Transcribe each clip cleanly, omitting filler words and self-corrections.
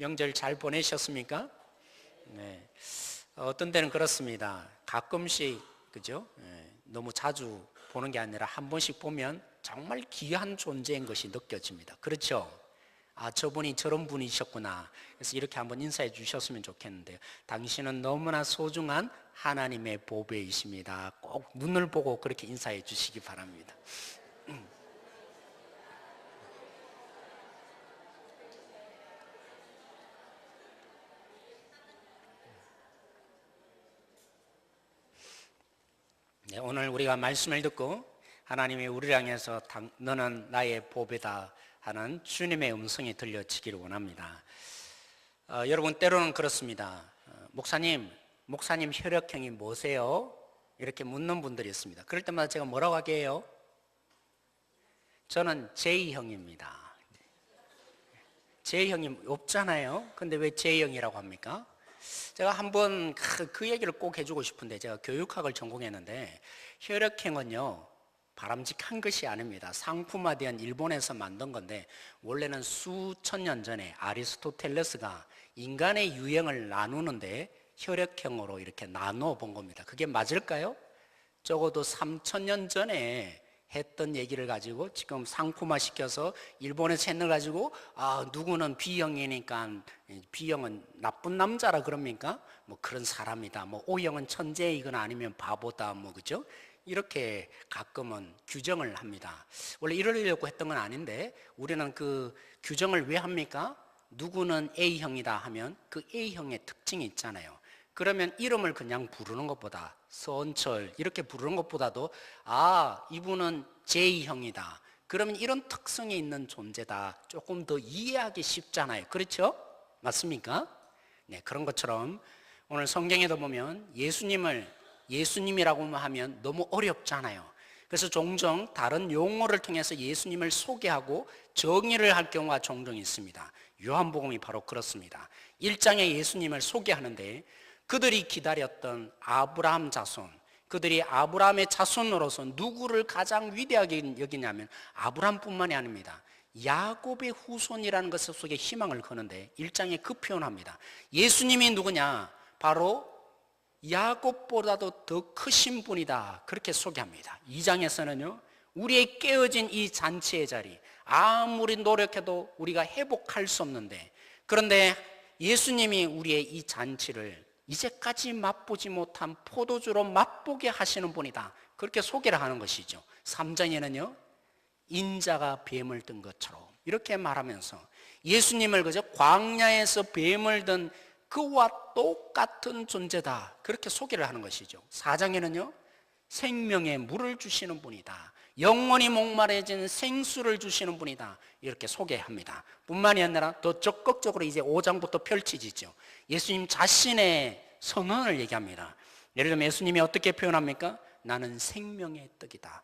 명절 잘 보내셨습니까? 네. 어떤 때는 그렇습니다. 가끔씩, 그죠? 너무 자주 보는 게 아니라 한 번씩 보면 정말 귀한 존재인 것이 느껴집니다. 그렇죠? 아, 저분이 저런 분이셨구나. 그래서 이렇게 한번 인사해 주셨으면 좋겠는데요. 당신은 너무나 소중한 하나님의 보배이십니다. 꼭 눈을 보고 그렇게 인사해 주시기 바랍니다. 네, 오늘 우리가 말씀을 듣고 하나님이 우리를 향해서 너는 나의 보배다 하는 주님의 음성이 들려지기를 원합니다. 여러분, 때로는 그렇습니다. 목사님 혈액형이 뭐세요? 이렇게 묻는 분들이 있습니다. 그럴 때마다 제가 뭐라고 하게 해요? 저는 J형입니다. J형이 없잖아요. 근데 왜 J형이라고 합니까? 제가 한번 그 얘기를 꼭 해주고 싶은데, 제가 교육학을 전공했는데 혈액형은요 바람직한 것이 아닙니다. 상품화된 일본에서 만든 건데, 원래는 수천 년 전에 아리스토텔레스가 인간의 유형을 나누는데 혈액형으로 이렇게 나누어 본 겁니다. 그게 맞을까요? 적어도 3,000년 전에 했던 얘기를 가지고 지금 상품화 시켜서 일본에서 했는 가지고 누구는 B형이니까 B형은 나쁜 남자라 그럽니까? 뭐 그런 사람이다. 뭐 O형은 천재이거나 아니면 바보다. 뭐 그죠? 이렇게 가끔은 규정을 합니다. 원래 이러려고 했던 건 아닌데 우리는 그 규정을 왜 합니까? 누구는 A형이다 하면 그 A형의 특징이 있잖아요. 그러면 이름을 그냥 부르는 것보다, 서은철 이렇게 부르는 것보다도 이분은 J형이다, 그러면 이런 특성이 있는 존재다, 조금 더 이해하기 쉽잖아요. 그렇죠? 맞습니까? 네, 그런 것처럼 오늘 성경에도 보면 예수님이라고 하면 너무 어렵잖아요. 그래서 종종 다른 용어를 통해서 예수님을 소개하고 정의를 할 경우가 종종 있습니다. 요한복음이 바로 그렇습니다. 1장에 예수님을 소개하는데 그들이 기다렸던 아브라함 자손, 그들이 아브라함의 자손으로서 누구를 가장 위대하게 여기냐면 아브라함뿐만이 아닙니다. 야곱의 후손이라는 것 속에 희망을 거는데 1장에 그 표현합니다. 예수님이 누구냐? 바로 야곱보다도 더 크신 분이다, 그렇게 소개합니다. 2장에서는요 우리의 깨어진 이 잔치의 자리, 아무리 노력해도 우리가 회복할 수 없는데, 그런데 예수님이 우리의 이 잔치를 이제까지 맛보지 못한 포도주로 맛보게 하시는 분이다, 그렇게 소개를 하는 것이죠. 3장에는요 인자가 뱀을 든 것처럼 이렇게 말하면서 예수님을 그저 광야에서 뱀을 든 그와 똑같은 존재다, 그렇게 소개를 하는 것이죠. 4장에는요 생명의 물을 주시는 분이다, 영원히 목마르진 생수를 주시는 분이다, 이렇게 소개합니다. 뿐만이 아니라 더 적극적으로 이제 5장부터 펼쳐지죠. 예수님 자신의 선언을 얘기합니다. 예를 들면 예수님이 어떻게 표현합니까? 나는 생명의 떡이다.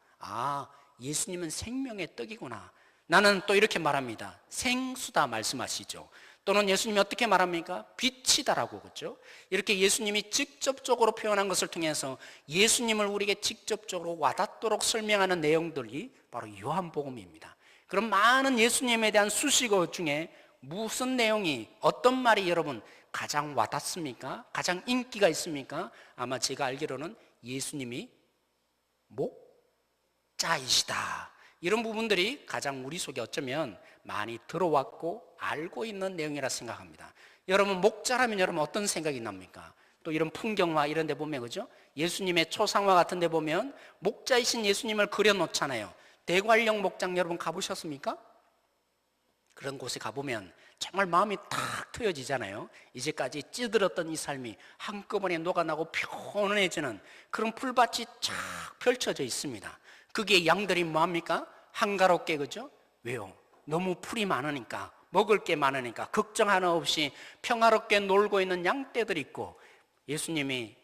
예수님은 생명의 떡이구나. 나는 또 이렇게 말합니다. 생수다 말씀하시죠. 또는 예수님이 어떻게 말합니까? 빛이다라고, 그렇죠? 이렇게 예수님이 직접적으로 표현한 것을 통해서 예수님을 우리에게 직접적으로 와닿도록 설명하는 내용들이 바로 요한복음입니다. 그럼 많은 예수님에 대한 수식어 중에 무슨 내용이, 어떤 말이 여러분 가장 와닿습니까? 가장 인기가 있습니까? 아마 제가 알기로는 예수님이 목자이시다, 이런 부분들이 가장 우리 속에 어쩌면 많이 들어왔고 알고 있는 내용이라 생각합니다. 여러분, 목자라면 여러분 어떤 생각이 납니까? 또 이런 풍경화 이런 데 보면, 그죠? 예수님의 초상화 같은 데 보면 목자이신 예수님을 그려놓잖아요. 대관령 목장 여러분 가보셨습니까? 그런 곳에 가보면 정말 마음이 탁 트여지잖아요. 이제까지 찌들었던 이 삶이 한꺼번에 녹아나고 편안해지는 그런 풀밭이 쫙 펼쳐져 있습니다. 그게 양들이 뭐합니까? 한가롭게, 그죠? 왜요? 너무 풀이 많으니까, 먹을 게 많으니까 걱정 하나 없이 평화롭게 놀고 있는 양떼들이 있고, 예수님이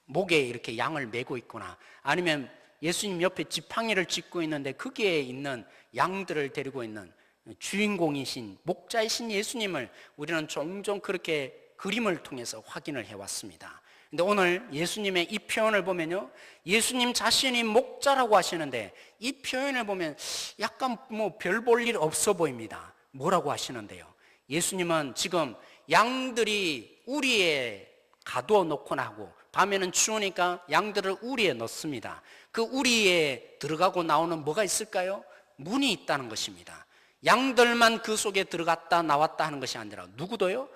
목에 이렇게 양을 메고 있거나, 아니면 예수님 옆에 지팡이를 짚고 있는데 거기에 있는 양들을 데리고 있는 주인공이신 목자이신 예수님을 우리는 종종 그렇게 그림을 통해서 확인을 해왔습니다. 근데 오늘 예수님의 이 표현을 보면요, 예수님 자신이 목자라고 하시는데 이 표현을 보면 약간 별 볼 일 없어 보입니다. 뭐라고 하시는데요? 예수님은 지금 양들이 우리에 가두어 놓거나 하고 밤에는 추우니까 양들을 우리에 넣습니다. 그 우리에 들어가고 나오는 뭐가 있을까요? 문이 있다는 것입니다. 양들만 그 속에 들어갔다 나왔다 하는 것이 아니라 누구도요?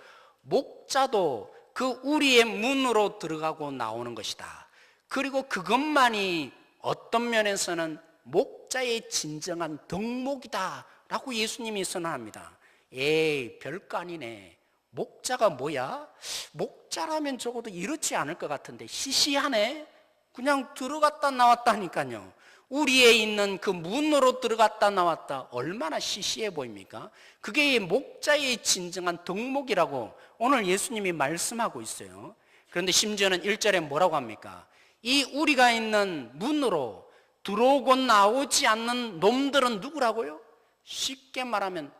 목자도 그 우리의 문으로 들어가고 나오는 것이다. 그리고 그것만이 어떤 면에서는 목자의 진정한 덕목이다 라고 예수님이 선언합니다. 에이, 별거 아니네. 목자가 뭐야? 목자라면 적어도 이렇지 않을 것 같은데 시시하네? 그냥 들어갔다 나왔다 하니까요. 우리에 있는 그 문으로 들어갔다 나왔다 얼마나 시시해 보입니까? 그게 목자의 진정한 덕목이라고 오늘 예수님이 말씀하고 있어요. 그런데 심지어는 1절에 뭐라고 합니까? 이 우리가 있는 문으로 들어오고 나오지 않는 놈들은 누구라고요? 쉽게 말하면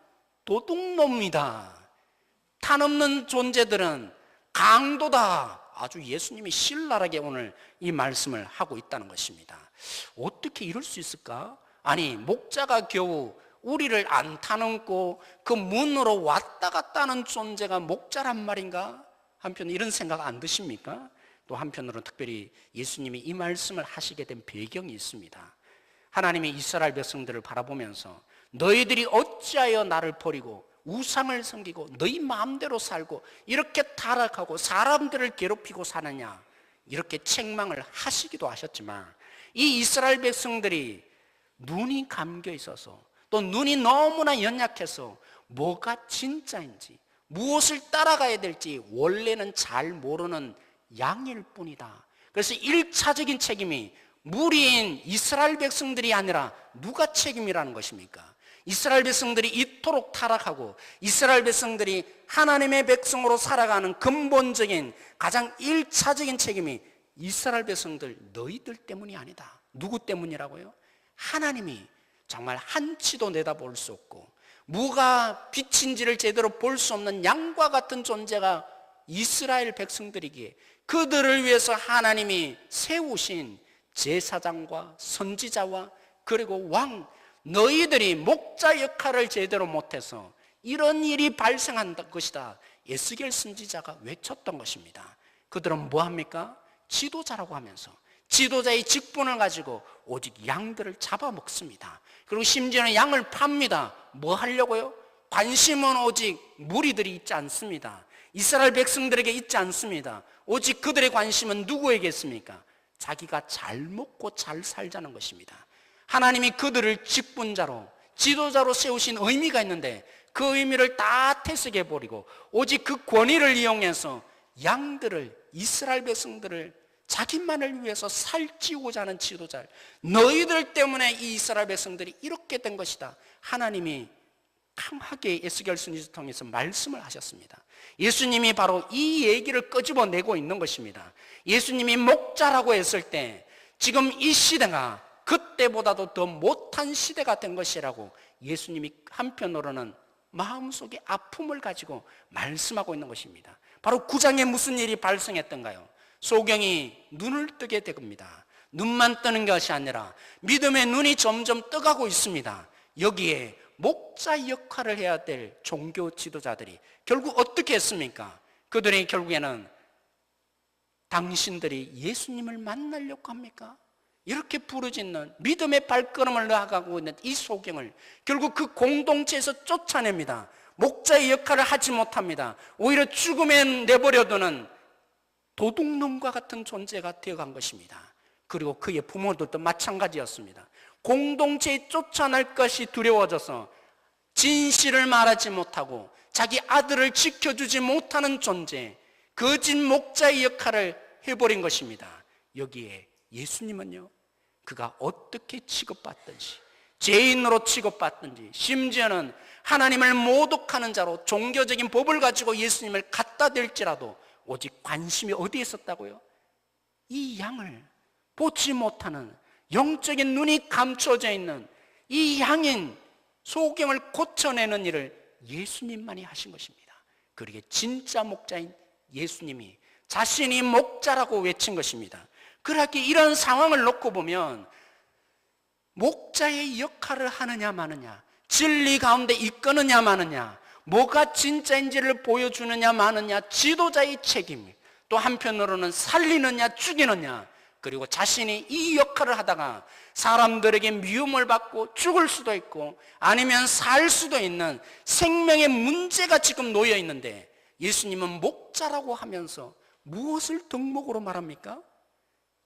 도둑놈이다. 탄없는 존재들은 강도다. 아주 예수님이 신랄하게 오늘 이 말씀을 하고 있다는 것입니다. 어떻게 이럴 수 있을까? 아니, 목자가 겨우 우리를 안 타넘고 그 문으로 왔다 갔다 하는 존재가 목자란 말인가? 한편 이런 생각 안 드십니까? 또 한편으로는 특별히 예수님이 이 말씀을 하시게 된 배경이 있습니다. 하나님이 이스라엘 백성들을 바라보면서 너희들이 어찌하여 나를 버리고 우상을 섬기고 너희 마음대로 살고 이렇게 타락하고 사람들을 괴롭히고 사느냐, 이렇게 책망을 하시기도 하셨지만 이 이스라엘 백성들이 눈이 감겨 있어서 또 눈이 너무나 연약해서 뭐가 진짜인지 무엇을 따라가야 될지 원래는 잘 모르는 양일 뿐이다. 그래서 1차적인 책임이 무리인 이스라엘 백성들이 아니라 누가 책임이라는 것입니까? 이스라엘 백성들이 이토록 타락하고 이스라엘 백성들이 하나님의 백성으로 살아가는 근본적인 가장 1차적인 책임이 이스라엘 백성들 너희들 때문이 아니다. 누구 때문이라고요? 하나님이 정말 한치도 내다볼 수 없고 뭐가 빛인지를 제대로 볼 수 없는 양과 같은 존재가 이스라엘 백성들이기에 그들을 위해서 하나님이 세우신 제사장과 선지자와 그리고 왕, 너희들이 목자 역할을 제대로 못해서 이런 일이 발생한 것이다. 에스겔 선지자가 외쳤던 것입니다. 그들은 뭐합니까? 지도자라고 하면서 지도자의 직분을 가지고 오직 양들을 잡아먹습니다. 그리고 심지어는 양을 팝니다. 뭐 하려고요? 관심은 오직 무리들이 있지 않습니다. 이스라엘 백성들에게 있지 않습니다. 오직 그들의 관심은 누구에게 있습니까? 자기가 잘 먹고 잘 살자는 것입니다. 하나님이 그들을 직분자로 지도자로 세우신 의미가 있는데 그 의미를 다 퇴색해버리고 오직 그 권위를 이용해서 양들을, 이스라엘 백성들을 자기만을 위해서 살찌우고자 하는 지도자를, 너희들 때문에 이 이스라엘 백성들이 이렇게 된 것이다. 하나님이 강하게 에스겔 선지자를 통해서 말씀을 하셨습니다. 예수님이 바로 이 얘기를 끄집어내고 있는 것입니다. 예수님이 목자라고 했을 때 지금 이 시대가 그때보다도 더 못한 시대가 된 것이라고 예수님이 한편으로는 마음속에 아픔을 가지고 말씀하고 있는 것입니다. 바로 9장에 무슨 일이 발생했던가요? 소경이 눈을 뜨게 됩니다. 눈만 뜨는 것이 아니라 믿음의 눈이 점점 떠가고 있습니다. 여기에 목자 역할을 해야 될 종교 지도자들이 결국 어떻게 했습니까? 그들이 결국에는 당신들이 예수님을 만나려고 합니까? 이렇게 부르짖는 믿음의 발걸음을 나아가고 있는 이 소경을 결국 그 공동체에서 쫓아냅니다. 목자의 역할을 하지 못합니다. 오히려 죽음에 내버려두는 도둑놈과 같은 존재가 되어간 것입니다. 그리고 그의 부모들도 마찬가지였습니다. 공동체에 쫓아날 것이 두려워져서 진실을 말하지 못하고 자기 아들을 지켜주지 못하는 존재, 거짓 목자의 역할을 해버린 것입니다. 여기에 예수님은요, 그가 어떻게 취급받든지 죄인으로 취급받든지 심지어는 하나님을 모독하는 자로 종교적인 법을 가지고 예수님을 갖다 댈지라도 오직 관심이 어디에 있었다고요? 이 양을 보지 못하는 영적인 눈이 감춰져 있는 이 양인 소경을 고쳐내는 일을 예수님만이 하신 것입니다. 그러기에 진짜 목자인 예수님이 자신이 목자라고 외친 것입니다. 그렇게 이런 상황을 놓고 보면 목자의 역할을 하느냐 마느냐, 진리 가운데 이끄느냐 마느냐, 뭐가 진짜인지를 보여주느냐 마느냐 지도자의 책임, 또 한편으로는 살리느냐 죽이느냐, 그리고 자신이 이 역할을 하다가 사람들에게 미움을 받고 죽을 수도 있고 아니면 살 수도 있는 생명의 문제가 지금 놓여 있는데, 예수님은 목자라고 하면서 무엇을 덕목으로 말합니까?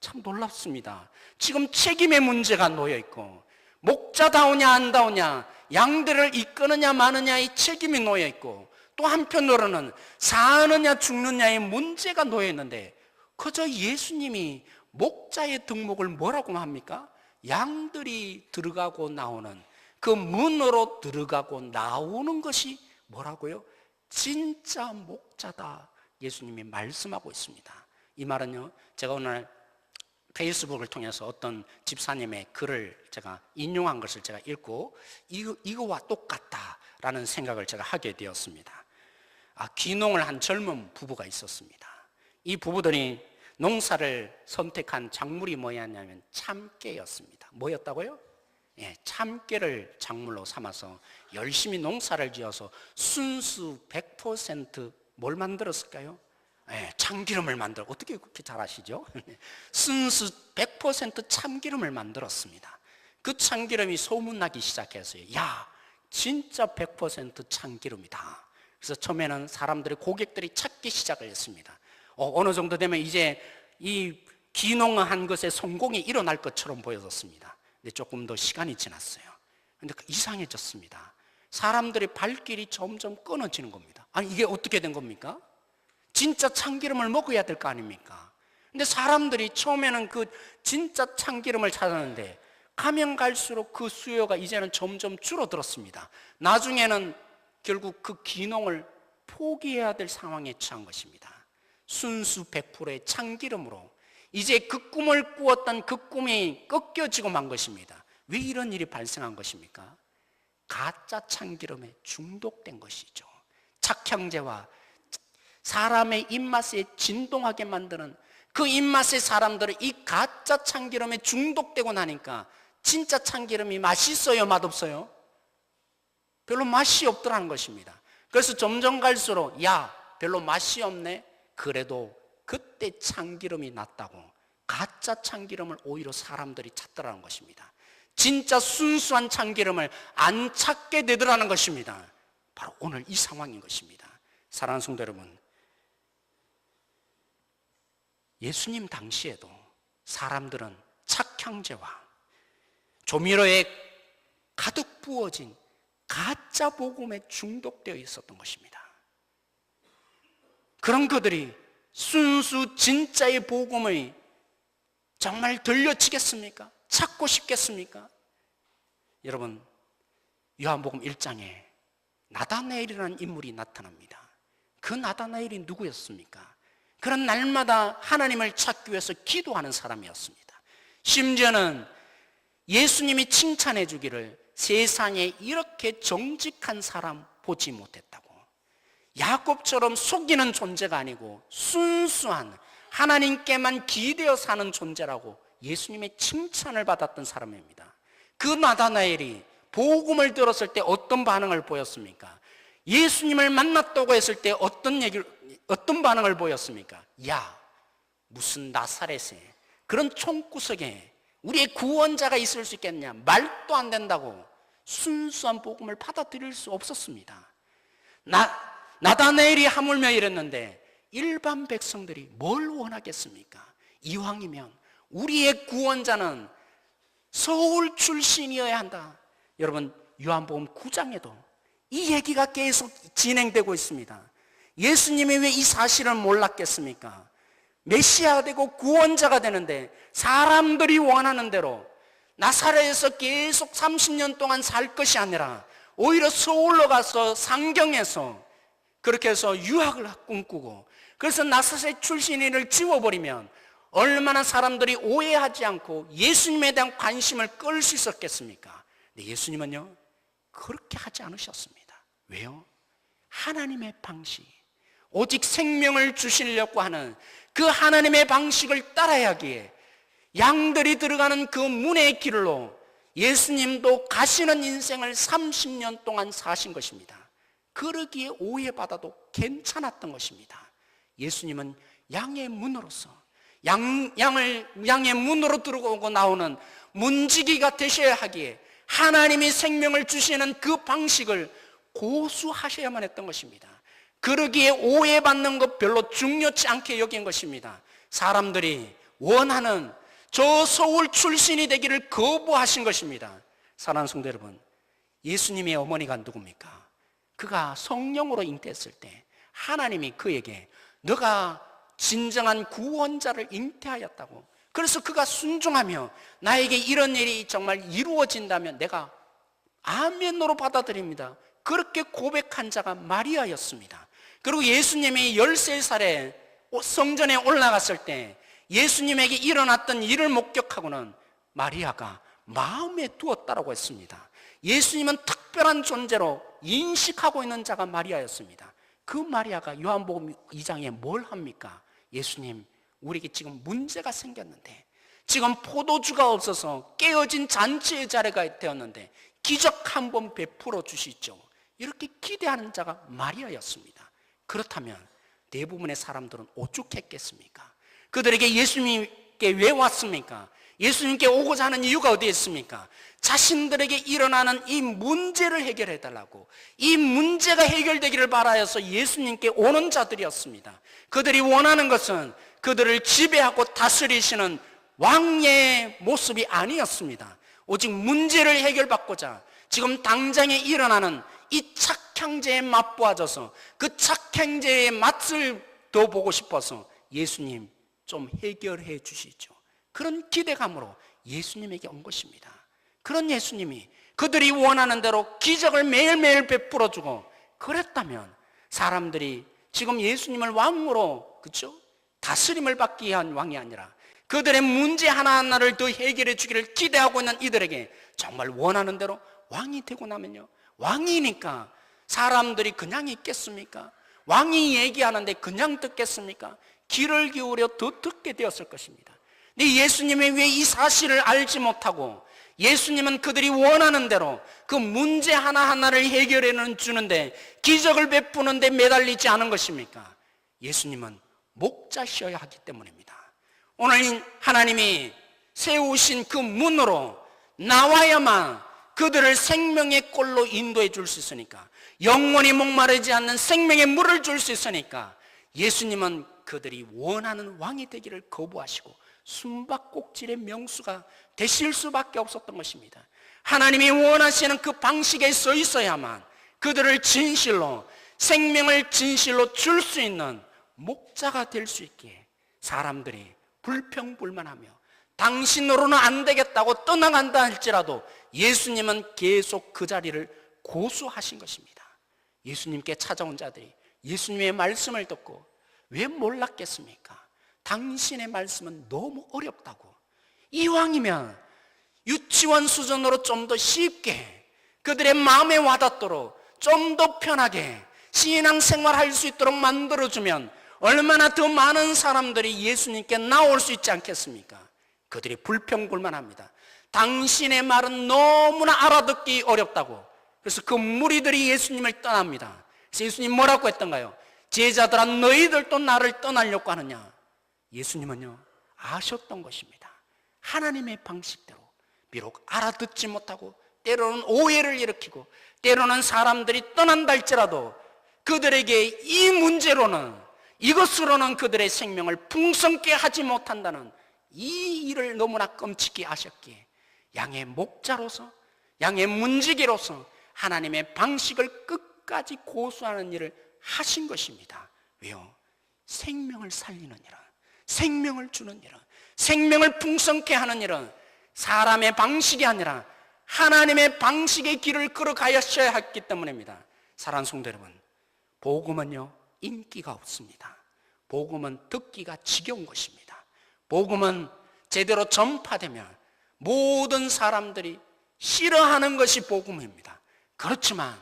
참 놀랍습니다. 지금 책임의 문제가 놓여 있고, 목자다우냐 안다우냐, 양들을 이끄느냐 마느냐의 책임이 놓여 있고, 또 한편으로는 사느냐 죽느냐의 문제가 놓여 있는데, 그저 예수님이 목자의 덕목을 뭐라고 합니까? 양들이 들어가고 나오는 그 문으로 들어가고 나오는 것이 뭐라고요? 진짜 목자다, 예수님이 말씀하고 있습니다. 이 말은요, 제가 오늘 페이스북을 통해서 어떤 집사님의 글을 제가 인용한 것을 제가 읽고 이거와 똑같다라는 생각을 제가 하게 되었습니다. 귀농을 한 젊은 부부가 있었습니다. 이 부부들이 농사를 선택한 작물이 뭐였냐면 참깨였습니다. 뭐였다고요? 참깨를 작물로 삼아서 열심히 농사를 지어서 순수 100% 뭘 만들었을까요? 참기름을 만들어. 어떻게 그렇게 잘 아시죠? 순수 100% 참기름을 만들었습니다. 그 참기름이 소문나기 시작했어요. 야, 진짜 100% 참기름이다. 그래서 처음에는 사람들이, 고객들이 찾기 시작을 했습니다. 어느 정도 되면 이제 이 귀농한 것에 성공이 일어날 것처럼 보여졌습니다. 근데 조금 더 시간이 지났어요. 근데 이상해졌습니다. 사람들의 발길이 점점 끊어지는 겁니다. 아니, 이게 어떻게 된 겁니까? 진짜 참기름을 먹어야 될 거 아닙니까? 근데 사람들이 처음에는 그 진짜 참기름을 찾았는데 가면 갈수록 그 수요가 이제는 점점 줄어들었습니다. 나중에는 결국 그 귀농을 포기해야 될 상황에 처한 것입니다. 순수 100%의 참기름으로 이제 그 꿈을 꾸었던 그 꿈이 꺾여지고 만 것입니다. 왜 이런 일이 발생한 것입니까? 가짜 참기름에 중독된 것이죠. 착향제와 사람의 입맛에 진동하게 만드는 그 입맛의 사람들은 이 가짜 참기름에 중독되고 나니까 진짜 참기름이 맛있어요, 맛없어요? 별로 맛이 없더라는 것입니다. 그래서 점점 갈수록 야, 별로 맛이 없네? 그래도 그때 참기름이 낫다고 가짜 참기름을 오히려 사람들이 찾더라는 것입니다. 진짜 순수한 참기름을 안 찾게 되더라는 것입니다. 바로 오늘 이 상황인 것입니다. 사랑하는 성도 여러분, 예수님 당시에도 사람들은 착향제와 조미료에 가득 부어진 가짜 복음에 중독되어 있었던 것입니다. 그런 그들이 순수 진짜의 복음을 정말 들려치겠습니까? 찾고 싶겠습니까? 여러분, 요한복음 1장에 나다나엘이라는 인물이 나타납니다. 그 나다나엘이 누구였습니까? 그런 날마다 하나님을 찾기 위해서 기도하는 사람이었습니다. 심지어는 예수님이 칭찬해 주기를 세상에 이렇게 정직한 사람 보지 못했다고, 야곱처럼 속이는 존재가 아니고 순수한 하나님께만 기대어 사는 존재라고 예수님의 칭찬을 받았던 사람입니다. 그 나다나엘이 복음을 들었을 때 어떤 반응을 보였습니까? 예수님을 만났다고 했을 때 어떤 반응을 보였습니까? 야, 무슨 나사렛에 그런 총구석에 우리의 구원자가 있을 수 있겠냐? 말도 안 된다고 순수한 복음을 받아들일 수 없었습니다. 나다나엘이 하물며 이랬는데 일반 백성들이 뭘 원하겠습니까? 이왕이면 우리의 구원자는 서울 출신이어야 한다. 여러분, 요한복음 9장에도 이 얘기가 계속 진행되고 있습니다. 예수님이 왜 이 사실을 몰랐겠습니까? 메시아가 되고 구원자가 되는데 사람들이 원하는 대로 나사렛에서 계속 30년 동안 살 것이 아니라 오히려 서울로 가서 상경해서 그렇게 해서 유학을 꿈꾸고, 그래서 나사렛 출신인을 지워버리면 얼마나 사람들이 오해하지 않고 예수님에 대한 관심을 끌 수 있었겠습니까? 근데 예수님은요, 그렇게 하지 않으셨습니다. 왜요? 하나님의 방식, 오직 생명을 주시려고 하는 그 하나님의 방식을 따라야 하기에 양들이 들어가는 그 문의 길로 예수님도 가시는 인생을 30년 동안 사신 것입니다. 그러기에 오해받아도 괜찮았던 것입니다. 예수님은 양의 문으로서 양의 문으로 들어오고 나오는 문지기가 되셔야 하기에 하나님이 생명을 주시는 그 방식을 고수하셔야만 했던 것입니다. 그러기에 오해받는 것 별로 중요치 않게 여긴 것입니다. 사람들이 원하는 저 서울 출신이 되기를 거부하신 것입니다. 사랑하는 성도 여러분, 예수님의 어머니가 누굽니까? 그가 성령으로 잉태했을 때 하나님이 그에게 너가 진정한 구원자를 잉태하였다고, 그래서 그가 순종하며 나에게 이런 일이 정말 이루어진다면 내가 아멘으로 받아들입니다. 그렇게 고백한 자가 마리아였습니다. 그리고 예수님이 13살에 성전에 올라갔을 때 예수님에게 일어났던 일을 목격하고는 마리아가 마음에 두었다라고 했습니다. 예수님은 특별한 존재로 인식하고 있는 자가 마리아였습니다. 그 마리아가 요한복음 2장에 뭘 합니까? 예수님, 우리에게 지금 문제가 생겼는데, 지금 포도주가 없어서 깨어진 잔치의 자리가 되었는데 기적 한번 베풀어 주시죠. 이렇게 기대하는 자가 마리아였습니다. 그렇다면 대부분의 사람들은 오죽했겠습니까? 그들에게 예수님께 왜 왔습니까? 예수님께 오고자 하는 이유가 어디에 있습니까? 자신들에게 일어나는 이 문제를 해결해 달라고, 이 문제가 해결되기를 바라여서 예수님께 오는 자들이었습니다. 그들이 원하는 것은 그들을 지배하고 다스리시는 왕의 모습이 아니었습니다. 오직 문제를 해결받고자 지금 당장에 일어나는 이 착향제에 맛보아져서 그 착향제의 맛을 더 보고 싶어서 예수님 좀 해결해 주시죠. 그런 기대감으로 예수님에게 온 것입니다. 그런 예수님이 그들이 원하는 대로 기적을 매일매일 베풀어 주고 그랬다면 사람들이 지금 예수님을 왕으로, 그렇죠? 다스림을 받기 위한 왕이 아니라 그들의 문제 하나하나를 더 해결해 주기를 기대하고 있는 이들에게 정말 원하는 대로 왕이 되고 나면요, 왕이니까 사람들이 그냥 있겠습니까? 왕이 얘기하는데 그냥 듣겠습니까? 귀를 기울여 더 듣게 되었을 것입니다. 근데 예수님이 왜 이 사실을 알지 못하고 예수님은 그들이 원하는 대로 그 문제 하나하나를 해결해 주는데 기적을 베푸는데 매달리지 않은 것입니까? 예수님은 목자셔야 하기 때문입니다. 오늘 하나님이 세우신 그 문으로 나와야만 그들을 생명의 꼴로 인도해 줄 수 있으니까, 영원히 목마르지 않는 생명의 물을 줄 수 있으니까 예수님은 그들이 원하는 왕이 되기를 거부하시고 숨바꼭질의 명수가 되실 수밖에 없었던 것입니다. 하나님이 원하시는 그 방식에 서 있어야만 그들을 진실로, 생명을 진실로 줄 수 있는 목자가 될 수 있기에 사람들이 불평불만하며 당신으로는 안 되겠다고 떠나간다 할지라도 예수님은 계속 그 자리를 고수하신 것입니다. 예수님께 찾아온 자들이 예수님의 말씀을 듣고 왜 몰랐겠습니까? 당신의 말씀은 너무 어렵다고, 이왕이면 유치원 수준으로 좀 더 쉽게 그들의 마음에 와닿도록 좀 더 편하게 신앙생활할 수 있도록 만들어주면 얼마나 더 많은 사람들이 예수님께 나올 수 있지 않겠습니까? 그들이 불평불만합니다. 당신의 말은 너무나 알아듣기 어렵다고. 그래서 그 무리들이 예수님을 떠납니다. 그래서 예수님 뭐라고 했던가요? 제자들아, 너희들도 나를 떠나려고 하느냐? 예수님은요, 아셨던 것입니다. 하나님의 방식대로 비록 알아듣지 못하고 때로는 오해를 일으키고 때로는 사람들이 떠난다 할지라도 그들에게 이 문제로는, 이것으로는 그들의 생명을 풍성케 하지 못한다는 이 일을 너무나 끔찍히 아셨기에 양의 목자로서, 양의 문지기로서 하나님의 방식을 끝까지 고수하는 일을 하신 것입니다. 왜요? 생명을 살리는 일은, 생명을 주는 일은, 생명을 풍성케 하는 일은 사람의 방식이 아니라 하나님의 방식의 길을 걸어가셔야 했기 때문입니다. 사랑하는 성도 여러분, 복음은요, 인기가 없습니다. 복음은 듣기가 지겨운 것입니다. 복음은 제대로 전파되면 모든 사람들이 싫어하는 것이 복음입니다. 그렇지만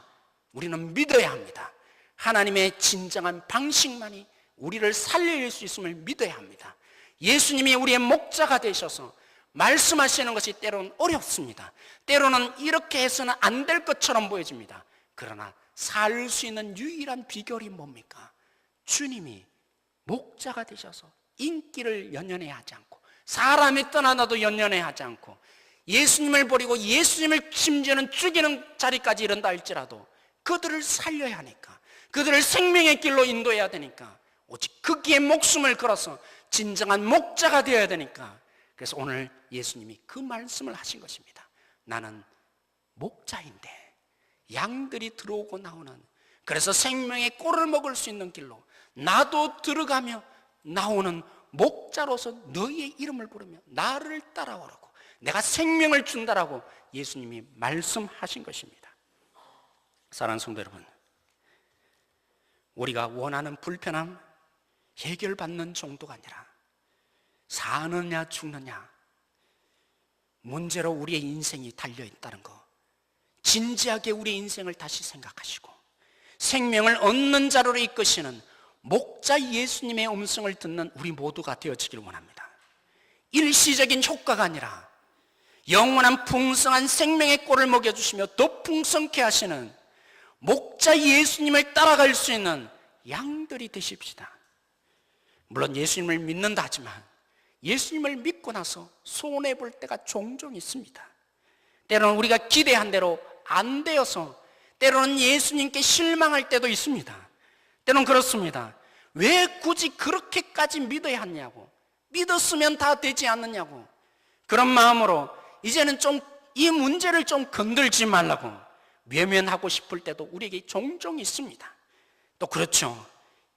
우리는 믿어야 합니다. 하나님의 진정한 방식만이 우리를 살릴 수 있음을 믿어야 합니다. 예수님이 우리의 목자가 되셔서 말씀하시는 것이 때로는 어렵습니다. 때로는 이렇게 해서는 안 될 것처럼 보여집니다. 그러나 살 수 있는 유일한 비결이 뭡니까? 주님이 목자가 되셔서 인기를 연연해 하지 않고, 사람이 떠나나도 연연해 하지 않고, 예수님을 버리고 예수님을 심지어는 죽이는 자리까지 이른다 할지라도 그들을 살려야 하니까, 그들을 생명의 길로 인도해야 되니까, 오직 거기에 목숨을 걸어서 진정한 목자가 되어야 되니까, 그래서 오늘 예수님이 그 말씀을 하신 것입니다. 나는 목자인데 양들이 들어오고 나오는, 그래서 생명의 꼴을 먹을 수 있는 길로 나도 들어가며 나오는 목자로서 너희의 이름을 부르며 나를 따라오라고, 내가 생명을 준다라고 예수님이 말씀하신 것입니다. 사랑하는 성도 여러분, 우리가 원하는 불편함 해결받는 정도가 아니라 사느냐 죽느냐 문제로 우리의 인생이 달려있다는 거, 진지하게 우리의 인생을 다시 생각하시고 생명을 얻는 자로로 이끄시는 목자 예수님의 음성을 듣는 우리 모두가 되어지길 원합니다. 일시적인 효과가 아니라 영원한 풍성한 생명의 꼴을 먹여주시며 더 풍성케 하시는 목자 예수님을 따라갈 수 있는 양들이 되십시다. 물론 예수님을 믿는다 하지만 예수님을 믿고 나서 손해볼 때가 종종 있습니다. 때로는 우리가 기대한 대로 안 되어서, 때로는 예수님께 실망할 때도 있습니다. 때로는 그렇습니다. 왜 굳이 그렇게까지 믿어야 하냐고, 믿었으면 다 되지 않느냐고, 그런 마음으로 이제는 좀 이 문제를 좀 건들지 말라고 외면하고 싶을 때도 우리에게 종종 있습니다. 또 그렇죠.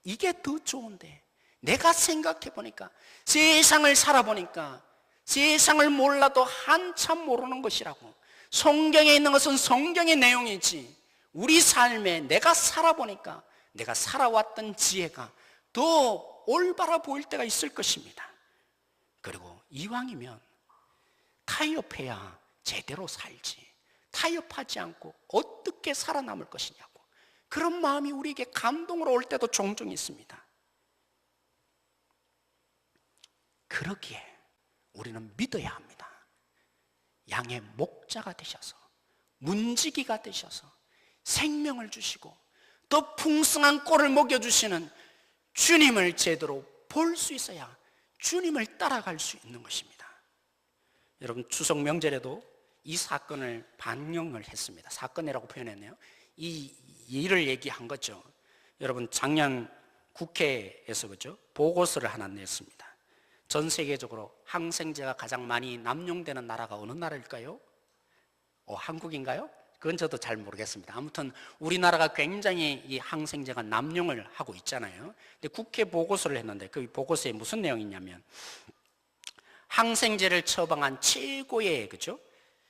이게 더 좋은데, 내가 생각해 보니까, 세상을 살아보니까 세상을 몰라도 한참 모르는 것이라고, 성경에 있는 것은 성경의 내용이지 우리 삶에 내가 살아보니까 내가 살아왔던 지혜가 더 올바라 보일 때가 있을 것입니다. 그리고 이왕이면 타협해야 제대로 살지, 타협하지 않고 어떻게 살아남을 것이냐고, 그런 마음이 우리에게 감동으로 올 때도 종종 있습니다. 그러기에 우리는 믿어야 합니다. 양의 목자가 되셔서, 문지기가 되셔서 생명을 주시고 더 풍성한 꼴을 먹여주시는 주님을 제대로 볼 수 있어야 주님을 따라갈 수 있는 것입니다. 여러분, 추석 명절에도 이 사건을 반영을 했습니다. 사건이라고 표현했네요. 이 일을 얘기한 거죠. 여러분, 작년 국회에서 그죠? 보고서를 하나 냈습니다. 전 세계적으로 항생제가 가장 많이 남용되는 나라가 어느 나라일까요? 한국인가요? 그건 저도 잘 모르겠습니다. 아무튼 우리나라가 굉장히 이 항생제가 남용을 하고 있잖아요. 근데 국회 보고서를 했는데 그 보고서에 무슨 내용이 있냐면, 항생제를 처방한 최고의 그죠?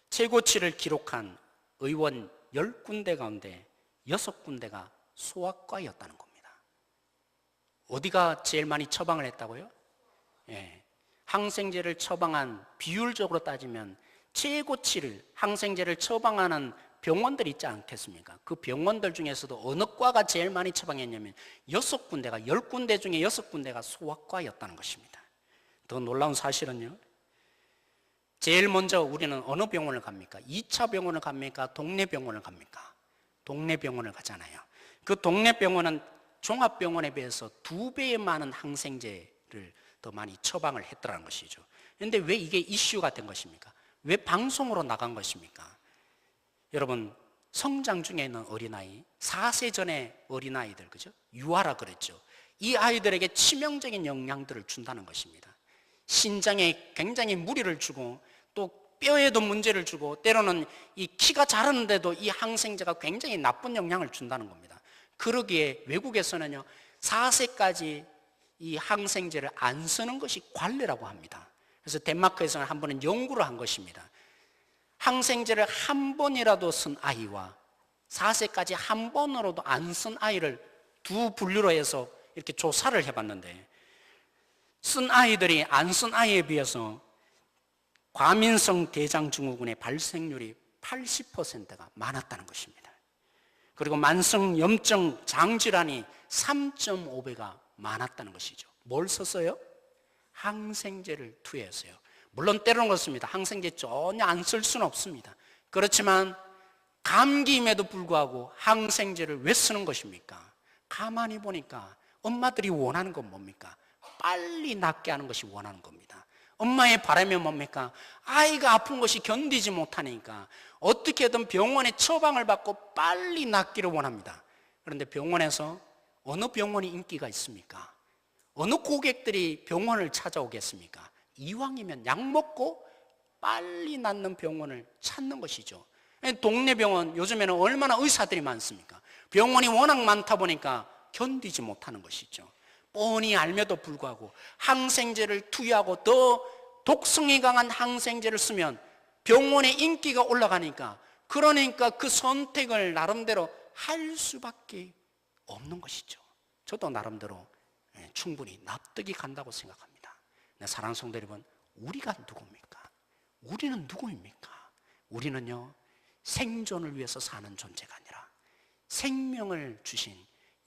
최고치를 기록한 의원 10군데 가운데 6군데가 소아과였다는 겁니다. 어디가 제일 많이 처방을 했다고요? 예, 항생제를 처방한 비율적으로 따지면 최고치를, 항생제를 처방하는 병원들 있지 않겠습니까? 그 병원들 중에서도 어느 과가 제일 많이 처방했냐면 6군데가, 10군데 중에 6군데가 소아과였다는 것입니다. 더 놀라운 사실은요, 제일 먼저 우리는 어느 병원을 갑니까? 2차 병원을 갑니까? 동네 병원을 갑니까? 동네 병원을 가잖아요. 그 동네 병원은 종합병원에 비해서 2배에 많은 항생제를 더 많이 처방을 했더라는 것이죠. 그런데 왜 이게 이슈가 된 것입니까? 왜 방송으로 나간 것입니까? 여러분, 성장 중에 있는 어린아이, 4세 전의 어린아이들, 그죠? 유아라 그랬죠. 이 아이들에게 치명적인 영향들을 준다는 것입니다. 신장에 굉장히 무리를 주고 또 뼈에도 문제를 주고, 때로는 이 키가 자라는데도 이 항생제가 굉장히 나쁜 영향을 준다는 겁니다. 그러기에 외국에서는요, 4세까지 이 항생제를 안 쓰는 것이 관례라고 합니다. 그래서 덴마크에서는 한 번은 연구를 한 것입니다. 항생제를 한 번이라도 쓴 아이와 4세까지 한 번으로도 안 쓴 아이를 두 분류로 해서 이렇게 조사를 해봤는데, 쓴 아이들이 안 쓴 아이에 비해서 과민성 대장증후군의 발생률이 80%가 많았다는 것입니다. 그리고 만성 염증 장질환이 3.5배가 많았다는 것이죠. 뭘 썼어요? 항생제를 투여했어요. 물론 때로는 그렇습니다. 항생제 전혀 안 쓸 수는 없습니다. 그렇지만 감기임에도 불구하고 항생제를 왜 쓰는 것입니까? 가만히 보니까 엄마들이 원하는 건 뭡니까? 빨리 낫게 하는 것이 원하는 겁니다. 엄마의 바람이 뭡니까? 아이가 아픈 것이 견디지 못하니까 어떻게든 병원에 처방을 받고 빨리 낫기를 원합니다. 그런데 병원에서 어느 병원이 인기가 있습니까? 어느 고객들이 병원을 찾아오겠습니까? 이왕이면 약 먹고 빨리 낫는 병원을 찾는 것이죠. 동네 병원 요즘에는 얼마나 의사들이 많습니까? 병원이 워낙 많다 보니까 견디지 못하는 것이죠. 뻔히 알며도 불구하고 항생제를 투여하고 더 독성이 강한 항생제를 쓰면 병원의 인기가 올라가니까, 그러니까 그 선택을 나름대로 할 수밖에 없는 것이죠. 저도 나름대로 충분히 납득이 간다고 생각합니다. 사랑하는 성도 여러분, 우리가 누굽니까? 우리는 누구입니까? 우리는요, 생존을 위해서 사는 존재가 아니라 생명을 주신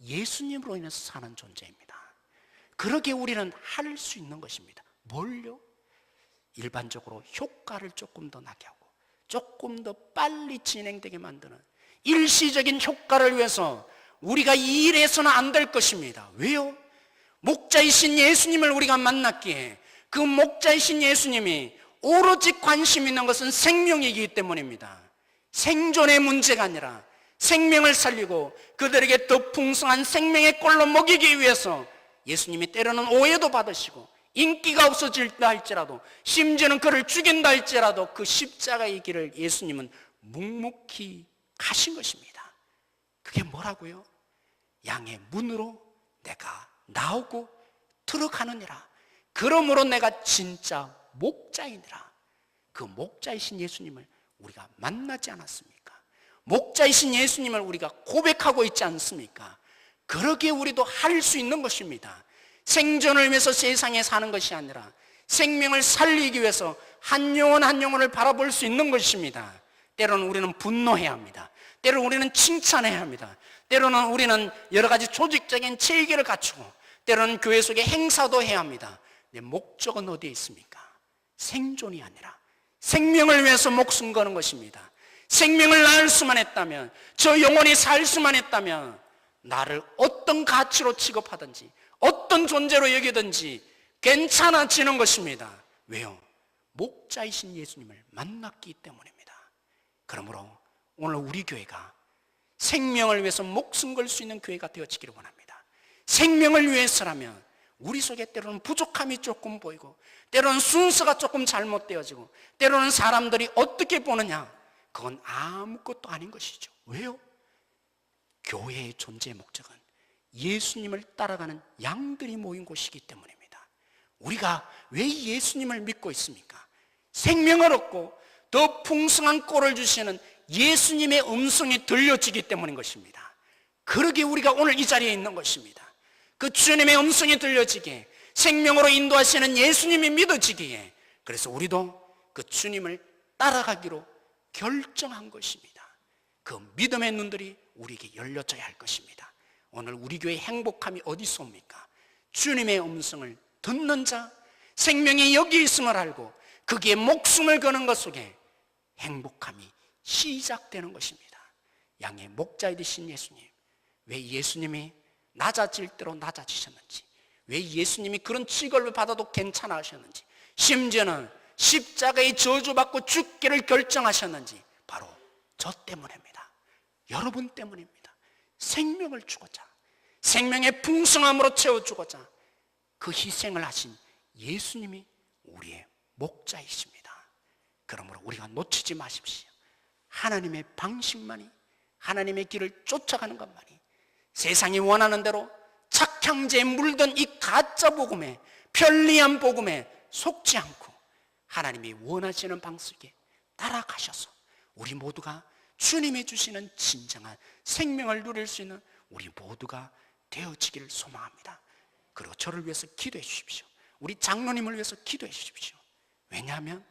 예수님으로 인해서 사는 존재입니다. 그러기에 우리는 할 수 있는 것입니다. 뭘요? 일반적으로 효과를 조금 더 나게 하고 조금 더 빨리 진행되게 만드는 일시적인 효과를 위해서 우리가 이 일해서는 안 될 것입니다. 왜요? 목자이신 예수님을 우리가 만났기에 그 목자이신 예수님이 오로지 관심 있는 것은 생명이기 때문입니다. 생존의 문제가 아니라 생명을 살리고 그들에게 더 풍성한 생명의 꼴로 먹이기 위해서 예수님이 때로는 오해도 받으시고 인기가 없어질다 할지라도, 심지어는 그를 죽인다 할지라도 그 십자가의 길을 예수님은 묵묵히 가신 것입니다. 그게 뭐라고요? 양의 문으로 내가 나오고 들어가느니라. 그러므로 내가 진짜 목자이니라. 그 목자이신 예수님을 우리가 만나지 않았습니까? 목자이신 예수님을 우리가 고백하고 있지 않습니까? 그러기에 우리도 할 수 있는 것입니다. 생존을 위해서 세상에 사는 것이 아니라 생명을 살리기 위해서 한 영혼 한 영혼을 바라볼 수 있는 것입니다. 때로는 우리는 분노해야 합니다. 때로는 우리는 칭찬해야 합니다. 때로는 우리는 여러 가지 조직적인 체계를 갖추고 때로는 교회 속에 행사도 해야 합니다. 내 목적은 어디에 있습니까? 생존이 아니라 생명을 위해서 목숨 거는 것입니다. 생명을 낳을 수만 했다면, 저 영혼이 살 수만 했다면 나를 어떤 가치로 취급하든지 어떤 존재로 여기든지 괜찮아지는 것입니다. 왜요? 목자이신 예수님을 만났기 때문입니다. 그러므로 오늘 우리 교회가 생명을 위해서 목숨 걸 수 있는 교회가 되어지기를 원합니다. 생명을 위해서라면 우리 속에 때로는 부족함이 조금 보이고 때로는 순서가 조금 잘못되어지고 때로는 사람들이 어떻게 보느냐, 그건 아무것도 아닌 것이죠. 왜요? 교회의 존재의 목적은 예수님을 따라가는 양들이 모인 곳이기 때문입니다. 우리가 왜 예수님을 믿고 있습니까? 생명을 얻고 더 풍성한 꼴을 주시는 예수님의 음성이 들려지기 때문인 것입니다. 그러기에 우리가 오늘 이 자리에 있는 것입니다. 그 주님의 음성이 들려지기에, 생명으로 인도하시는 예수님이 믿어지기에, 그래서 우리도 그 주님을 따라가기로 결정한 것입니다. 그 믿음의 눈들이 우리에게 열려져야 할 것입니다. 오늘 우리 교회의 행복함이 어디서 옵니까? 주님의 음성을 듣는 자, 생명이 여기 있음을 알고 거기에 목숨을 거는 것 속에 행복함이 시작되는 것입니다. 양의 목자이 되신 예수님, 왜 예수님이 낮아질 대로 낮아지셨는지, 왜 예수님이 그런 취급을 받아도 괜찮아 하셨는지, 심지어는 십자가의 저주받고 죽기를 결정하셨는지, 바로 저 때문입니다. 여러분 때문입니다. 생명을 주고자, 생명의 풍성함으로 채워주고자 그 희생을 하신 예수님이 우리의 목자이십니다. 그러므로 우리가 놓치지 마십시오. 하나님의 방식만이, 하나님의 길을 쫓아가는 것만이, 세상이 원하는 대로 착향제에 물든 이 가짜 복음에, 편리한 복음에 속지 않고 하나님이 원하시는 방식에 따라가셔서 우리 모두가 주님이 주시는 진정한 생명을 누릴 수 있는 우리 모두가 되어지기를 소망합니다. 그리고 저를 위해서 기도해 주십시오. 우리 장로님을 위해서 기도해 주십시오. 왜냐하면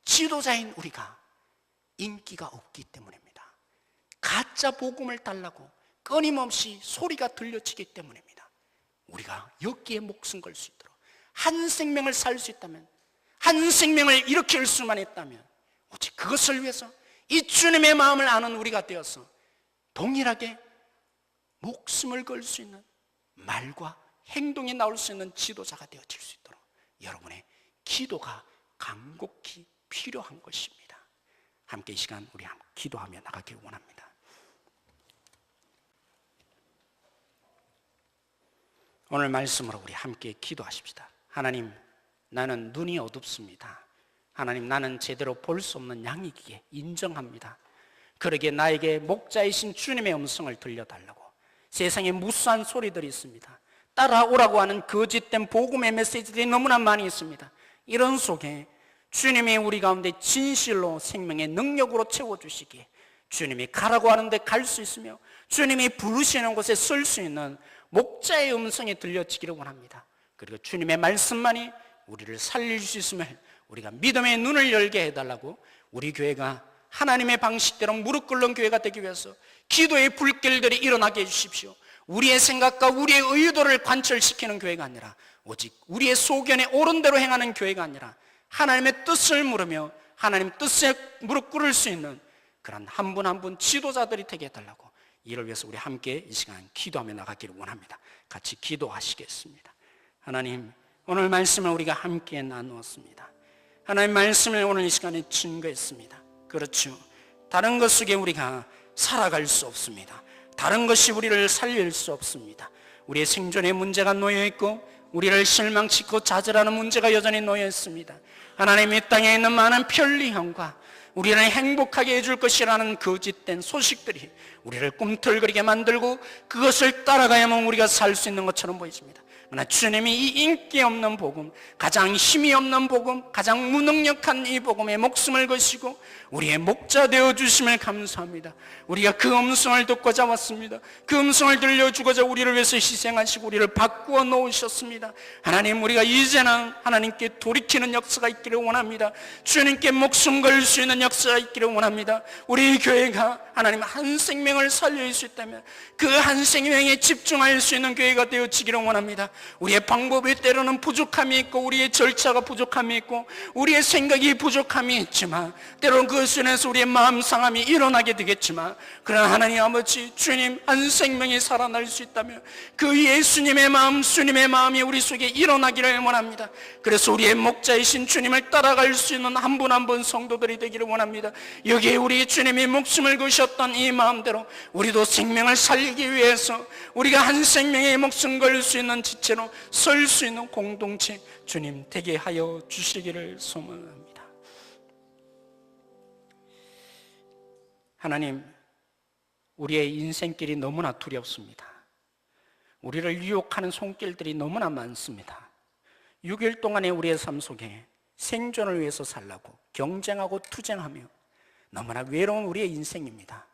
지도자인 우리가 인기가 없기 때문입니다. 가짜 복음을 달라고 끊임없이 소리가 들려지기 때문입니다. 우리가 여기에 목숨 걸 수 있도록, 한 생명을 살 수 있다면, 한 생명을 일으킬 수만 있다면 오직 그것을 위해서 이 주님의 마음을 아는 우리가 되어서 동일하게 목숨을 걸 수 있는 말과 행동이 나올 수 있는 지도자가 되어질 수 있도록 여러분의 기도가 간곡히 필요한 것입니다. 함께 이 시간 우리 함께 기도하며 나가기를 원합니다. 오늘 말씀으로 우리 함께 기도하십시다. 하나님, 나는 눈이 어둡습니다. 하나님, 나는 제대로 볼 수 없는 양이기에 인정합니다. 그러기에 나에게 목자이신 주님의 음성을 들려달라고. 세상에 무수한 소리들이 있습니다. 따라오라고 하는 거짓된 복음의 메시지들이 너무나 많이 있습니다. 이런 속에 주님이 우리 가운데 진실로 생명의 능력으로 채워주시기에 주님이 가라고 하는데 갈 수 있으며 주님이 부르시는 곳에 설 수 있는 목자의 음성이 들려지기를 원합니다. 그리고 주님의 말씀만이 우리를 살릴 수 있음을 우리가 믿음의 눈을 열게 해달라고, 우리 교회가 하나님의 방식대로 무릎 꿇는 교회가 되기 위해서 기도의 불길들이 일어나게 해주십시오. 우리의 생각과 우리의 의도를 관철시키는 교회가 아니라 오직 우리의 소견에 옳은 대로 행하는 교회가 아니라 하나님의 뜻을 물으며 하나님 뜻에 무릎 꿇을 수 있는 그런 한 분 한 분 지도자들이 되게 해달라고, 이를 위해서 우리 함께 이 시간 기도하며 나가기를 원합니다. 같이 기도하시겠습니다. 하나님, 오늘 말씀을 우리가 함께 나누었습니다. 하나님 말씀을 오늘 이 시간에 증거했습니다. 그렇죠, 다른 것 속에 우리가 살아갈 수 없습니다. 다른 것이 우리를 살릴 수 없습니다. 우리의 생존의 문제가 놓여있고 우리를 실망시키고 좌절하는 문제가 여전히 놓여있습니다. 하나님, 이 땅에 있는 많은 편리함과 우리를 행복하게 해줄 것이라는 거짓된 소식들이 우리를 꿈틀거리게 만들고 그것을 따라가야만 우리가 살 수 있는 것처럼 보이십니다. 그러나 주님이 이 인기 없는 복음, 가장 힘이 없는 복음, 가장 무능력한 이 복음에 목숨을 거시고 우리의 목자 되어주심을 감사합니다. 우리가 그 음성을 듣고자 왔습니다. 그 음성을 들려주고자 우리를 위해서 희생하시고 우리를 바꾸어 놓으셨습니다. 하나님, 우리가 이제는 하나님께 돌이키는 역사가 있기를 원합니다. 주님께 목숨 걸 수 있는 역사가 있기를 원합니다. 우리 교회가 하나님 한 생명을 살릴 수 있다면 그 한 생명에 집중할 수 있는 교회가 되어지기를 원합니다. 우리의 방법이 때로는 부족함이 있고 우리의 절차가 부족함이 있고 우리의 생각이 부족함이 있지만 때로는 그것을 인해서 우리의 마음 상함이 일어나게 되겠지만, 그러나 하나님 아버지, 주님 한 생명이 살아날 수 있다면 그 예수님의 마음, 주님의 마음이 우리 속에 일어나기를 원합니다. 그래서 우리의 목자이신 주님을 따라갈 수 있는 한 분 한 분 성도들이 되기를 원합니다. 여기에 우리 주님이 목숨을 거셨던 이 마음대로 우리도 생명을 살리기 위해서 우리가 한 생명의 목숨 걸 수 있는 지체로 설 수 있는 공동체 주님 되게 하여 주시기를 소망합니다. 하나님, 우리의 인생길이 너무나 두렵습니다. 우리를 유혹하는 손길들이 너무나 많습니다. 6일 동안의 우리의 삶 속에 생존을 위해서 살라고 경쟁하고 투쟁하며 너무나 외로운 우리의 인생입니다.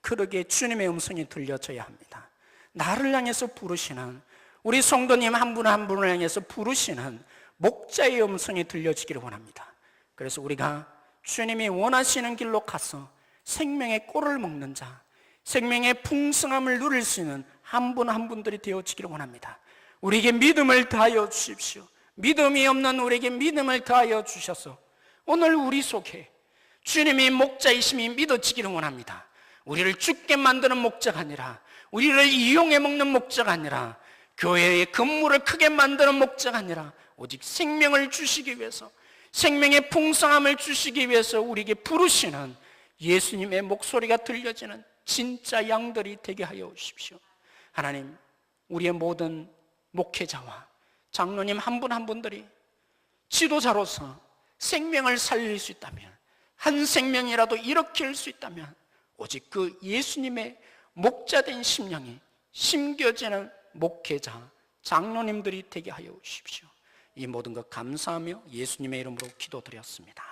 그러기에 주님의 음성이 들려져야 합니다. 나를 향해서 부르시는, 우리 성도님 한 분 한 분을 향해서 부르시는 목자의 음성이 들려지기를 원합니다. 그래서 우리가 주님이 원하시는 길로 가서 생명의 꼴을 먹는 자, 생명의 풍성함을 누릴 수 있는 한 분 한 분들이 되어지기를 원합니다. 우리에게 믿음을 더하여 주십시오. 믿음이 없는 우리에게 믿음을 더하여 주셔서 오늘 우리 속에 주님이 목자이심이 믿어지기를 원합니다. 우리를 죽게 만드는 목자가 아니라, 우리를 이용해 먹는 목자가 아니라, 교회의 건물을 크게 만드는 목자가 아니라 오직 생명을 주시기 위해서, 생명의 풍성함을 주시기 위해서 우리에게 부르시는 예수님의 목소리가 들려지는 진짜 양들이 되게 하여 주십시오. 하나님, 우리의 모든 목회자와 장로님 한 분 한 분들이 지도자로서 생명을 살릴 수 있다면, 한 생명이라도 일으킬 수 있다면 오직 그 예수님의 목자된 심령이 심겨지는 목회자, 장로님들이 되게 하여 주십시오. 이 모든 것 감사하며 예수님의 이름으로 기도드렸습니다.